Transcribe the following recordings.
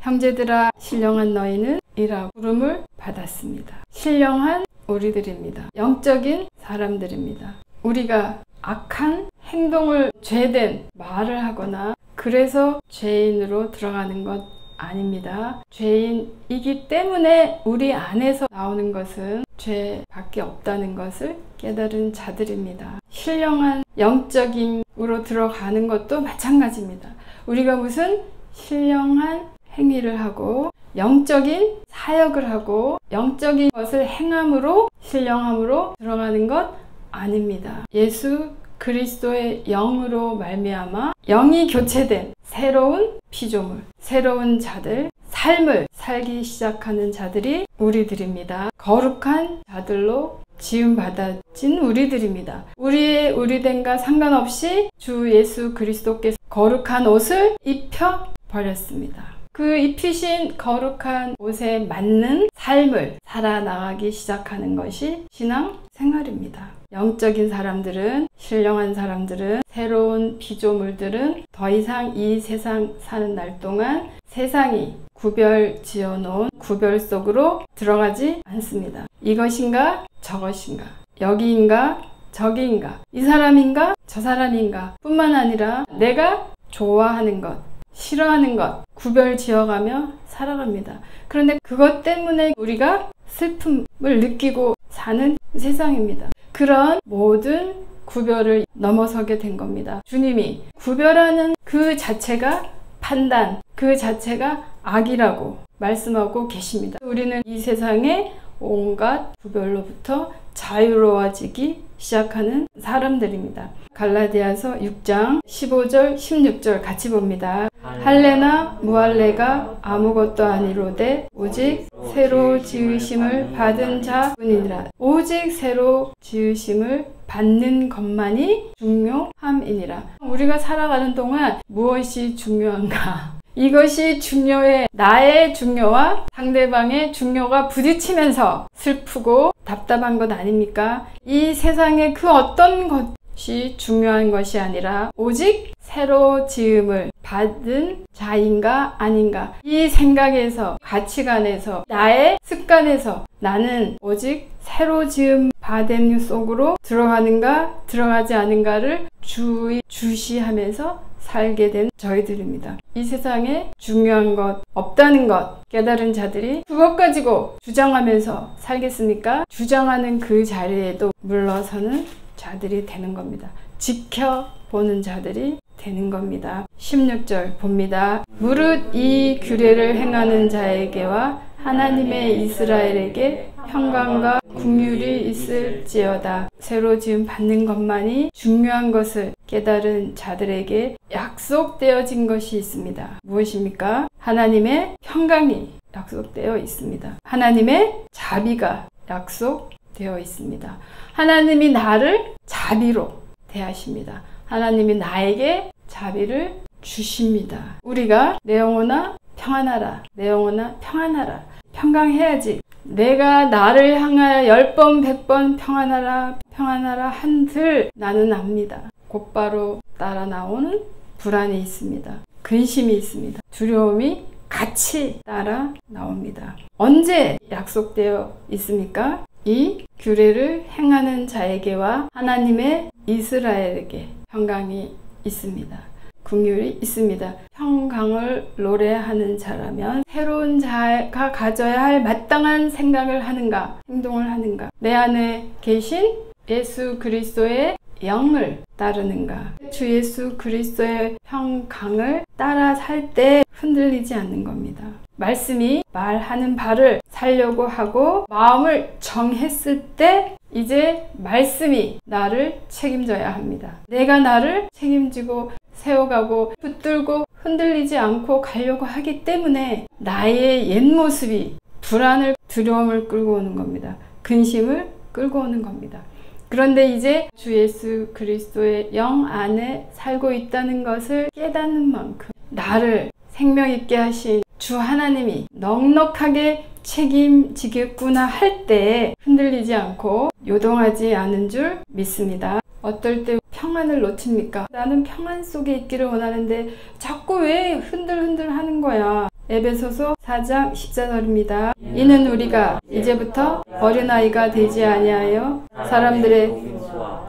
형제들아 신령한 너희는 이라고 부름을 받았습니다. 신령한 우리들입니다. 영적인 사람들입니다. 우리가 악한 행동을 죄된 말을 하거나 그래서 죄인으로 들어가는 것 아닙니다. 죄인이기 때문에 우리 안에서 나오는 것은 죄밖에 없다는 것을 깨달은 자들입니다. 신령한 영적인으로 들어가는 것도 마찬가지입니다. 우리가 무슨 신령한 행위를 하고 영적인 사역을 하고 영적인 것을 행함으로 신령함으로 들어가는 것 아닙니다. 예수 그리스도의 영으로 말미암아 영이 교체된 새로운 피조물, 새로운 자들, 삶을 살기 시작하는 자들이 우리들입니다. 거룩한 자들로 지음받아진 우리들입니다. 우리의 우리됨과 상관없이 주 예수 그리스도께서 거룩한 옷을 입혀버렸습니다. 그 입히신 거룩한 옷에 맞는 삶을 살아나가기 시작하는 것이 신앙 생활입니다. 영적인 사람들은, 신령한 사람들은, 새로운 피조물들은 더 이상 이 세상 사는 날 동안 세상이 구별 지어놓은 구별 속으로 들어가지 않습니다. 이것인가 저것인가, 여기인가 저기인가, 이 사람인가 저 사람인가 뿐만 아니라 내가 좋아하는 것, 싫어하는 것 구별 지어가며 살아갑니다. 그런데 그것 때문에 우리가 슬픔을 느끼고 사는 세상입니다. 그런 모든 구별을 넘어서게 된 겁니다. 주님이 구별하는 그 자체가 판단, 그 자체가 악이라고 말씀하고 계십니다. 우리는 이 세상의 온갖 구별로부터 자유로워지기 시작하는 사람들입니다. 갈라디아서 6장 15절 16절 같이 봅니다. 할례나 무할례가 아무것도 아니로되 오직 새로 지으심을 받은 자뿐이니라. 오직 새로 지으심을 받는 것만이 중요함이니라. 우리가 살아가는 동안 무엇이 중요한가? 이것이 중요해. 나의 중요와 상대방의 중요가 부딪히면서 슬프고 답답한 것 아닙니까? 이 세상의 그 어떤 것이 중요한 것이 아니라 오직 새로 지음을 받은 자인가 아닌가, 이 생각에서, 가치관에서, 나의 습관에서 나는 오직 새로 지음 받은 속으로 들어가는가 들어가지 않은가를 주시하면서 살게 된 저희들입니다. 이 세상에 중요한 것 없다는 것 깨달은 자들이 그것 가지고 주장하면서 살겠습니까? 주장하는 그 자리에도 물러서는 자들이 되는 겁니다. 지켜보는 자들이 되는 겁니다. 16절 봅니다. 무릇 이 규례를 행하는 자에게와 하나님의 이스라엘에게 평강과 긍휼이 있을지어다. 새로 지음 받는 것만이 중요한 것을 깨달은 자들에게 약속되어진 것이 있습니다. 무엇입니까? 하나님의 평강이 약속되어 있습니다. 하나님의 자비가 약속되어 있습니다. 하나님이 나를 자비로 대하십니다. 하나님이 나에게 자비를 주십니다. 우리가 내 영혼아 평안하라, 내 영혼아 평안하라, 평강해야지. 내가 나를 향하여 10번 100번 평안하라 평안하라 한들 나는 압니다. 곧바로 따라 나오는 불안이 있습니다. 근심이 있습니다. 두려움이 같이 따라 나옵니다. 언제 약속되어 있습니까? 이 규례를 행하는 자에게와 하나님의 이스라엘에게 평강이 있습니다. 긍휼이 있습니다. 평강을 노래하는 자라면 새로운 자가 가져야 할 마땅한 생각을 하는가, 행동을 하는가, 내 안에 계신 예수 그리스도의 영을 따르는가, 주 예수 그리스도의 평강을 따라 살 때 흔들리지 않는 겁니다. 말씀이 말하는 바를 살려고 하고 마음을 정했을 때 이제 말씀이 나를 책임져야 합니다. 내가 나를 책임지고 세워가고 붙들고 흔들리지 않고 가려고 하기 때문에 나의 옛 모습이 불안을, 두려움을 끌고 오는 겁니다. 근심을 끌고 오는 겁니다. 그런데 이제 주 예수 그리스도의 영 안에 살고 있다는 것을 깨닫는 만큼 나를 생명 있게 하신 주 하나님이 넉넉하게 책임지겠구나 할 때 흔들리지 않고 요동하지 않은 줄 믿습니다. 어떨 때 평안을 놓칩니까? 나는 평안 속에 있기를 원하는데 자꾸 왜 흔들흔들 하는 거야? 에베소서 4장 14절입니다. 이는 우리가 이제부터 어린아이가 되지 아니하여 사람들의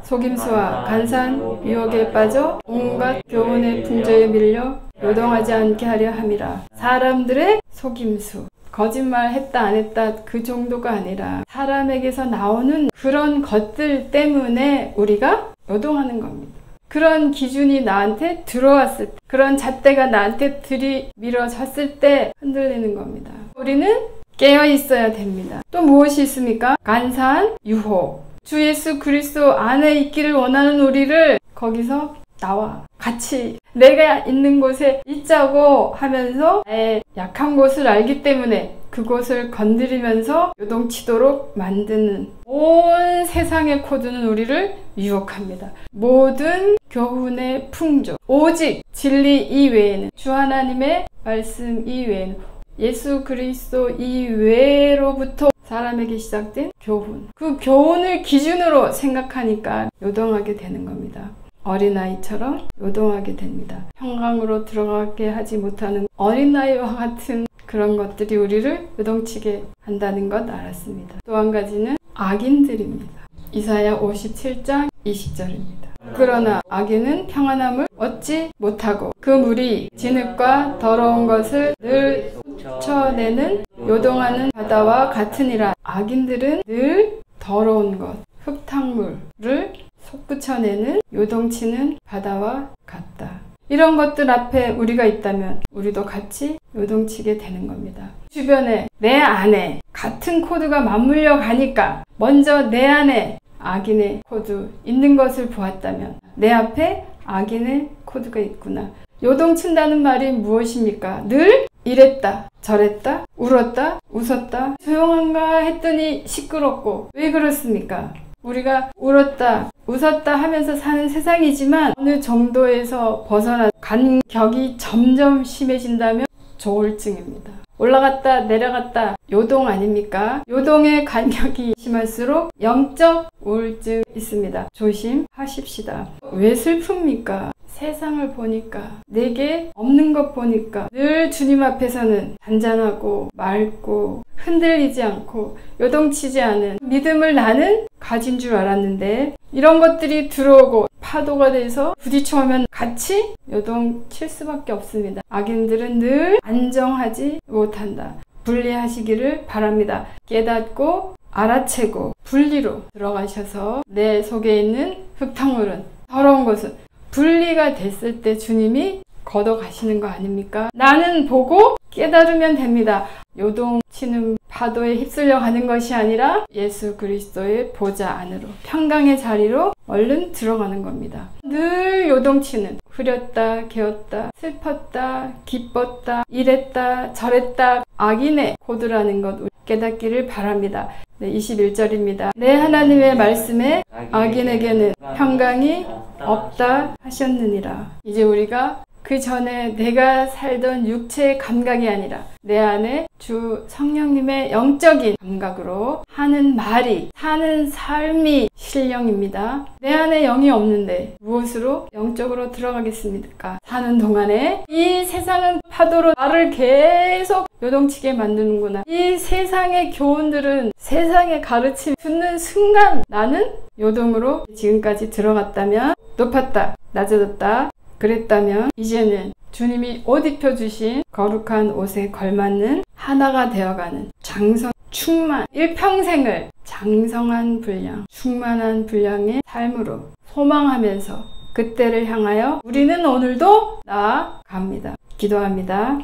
속임수와 간사한 유혹에 빠져 온갖 교훈의 풍조에 밀려 요동하지 않게 하려 함이라. 사람들의 속임수, 거짓말 했다 안 했다 그 정도가 아니라 사람에게서 나오는 그런 것들 때문에 우리가 요동하는 겁니다. 그런 기준이 나한테 들어왔을 때, 그런 잣대가 나한테 들이밀어졌을 때 흔들리는 겁니다. 우리는 깨어 있어야 됩니다. 또 무엇이 있습니까? 간사한 유혹. 주 예수 그리스도 안에 있기를 원하는 우리를 거기서 나와 같이 내가 있는 곳에 있자고 하면서 나의 약한 곳을 알기 때문에 그곳을 건드리면서 요동치도록 만드는 온 세상의 코드는 우리를 유혹합니다. 모든 교훈의 풍조, 오직 진리 이외에는, 주 하나님의 말씀 이외에는, 예수 그리스도 이외로부터 사람에게 시작된 교훈, 그 교훈을 기준으로 생각하니까 요동하게 되는 겁니다. 어린아이처럼 요동하게 됩니다. 평강으로 들어가게 하지 못하는 어린아이와 같은 그런 것들이 우리를 요동치게 한다는 것 알았습니다. 또 한 가지는 악인들입니다. 이사야 57장 20절입니다. 그러나 악인은 평안함을 얻지 못하고 그 물이 진흙과 더러운 것을 늘 쫓아내는 요동하는 바다와 같으니라. 악인들은 늘 더러운 것, 흙탕물을 솟구쳐내는 요동치는 바다와 같다. 이런 것들 앞에 우리가 있다면 우리도 같이 요동치게 되는 겁니다. 주변에 내 안에 같은 코드가 맞물려 가니까 먼저 내 안에 악인의 코드 있는 것을 보았다면 내 앞에 악인의 코드가 있구나. 요동친다는 말이 무엇입니까? 늘 이랬다 저랬다 울었다 웃었다 조용한가 했더니 시끄럽고. 왜 그렇습니까? 우리가 울었다 웃었다 하면서 사는 세상이지만 어느 정도에서 벗어나 간격이 점점 심해진다면 조울증입니다. 올라갔다 내려갔다 요동 아닙니까? 요동의 간격이 심할수록 영적 우울증 있습니다. 조심하십시다. 왜 슬픕니까? 세상을 보니까, 내게 없는 것 보니까 늘 주님 앞에서는 단단하고 맑고 흔들리지 않고 요동치지 않은 믿음을 나는 가진 줄 알았는데 이런 것들이 들어오고 파도가 돼서 부딪혀오면 같이 요동칠 수밖에 없습니다. 악인들은 늘 안정하지 못한다. 분리하시기를 바랍니다. 깨닫고 알아채고 분리로 들어가셔서 내 속에 있는 흙탕물은, 더러운 것은 분리가 됐을 때 주님이 걷어가시는 거 아닙니까? 나는 보고 깨달으면 됩니다. 요동치는 파도에 휩쓸려 가는 것이 아니라 예수 그리스도의 보좌 안으로, 평강의 자리로 얼른 들어가는 겁니다. 늘 요동치는, 흐렸다 개었다 슬펐다 기뻤다 이랬다 저랬다 악인의 코드라는 것 깨닫기를 바랍니다. 네, 21절입니다. 내 하나님의 말씀에 악인에게는 평강이 없다 하셨느니라. 이제 우리가 그 전에 내가 살던 육체의 감각이 아니라 내 안에 주 성령님의 영적인 감각으로 하는 말이, 사는 삶이 신령입니다. 내 안에 영이 없는데 무엇으로 영적으로 들어가겠습니까? 사는 동안에 이 세상은 파도로 나를 계속 요동치게 만드는구나. 이 세상의 교훈들은, 세상의 가르침 듣는 순간 나는 요동으로 지금까지 들어갔다면, 높았다 낮아졌다 그랬다면 이제는 주님이 옷 입혀주신 거룩한 옷에 걸맞는 하나가 되어가는 장성 충만, 일평생을 장성한 분량, 충만한 분량의 삶으로 소망하면서 그때를 향하여 우리는 오늘도 나아갑니다. 기도합니다.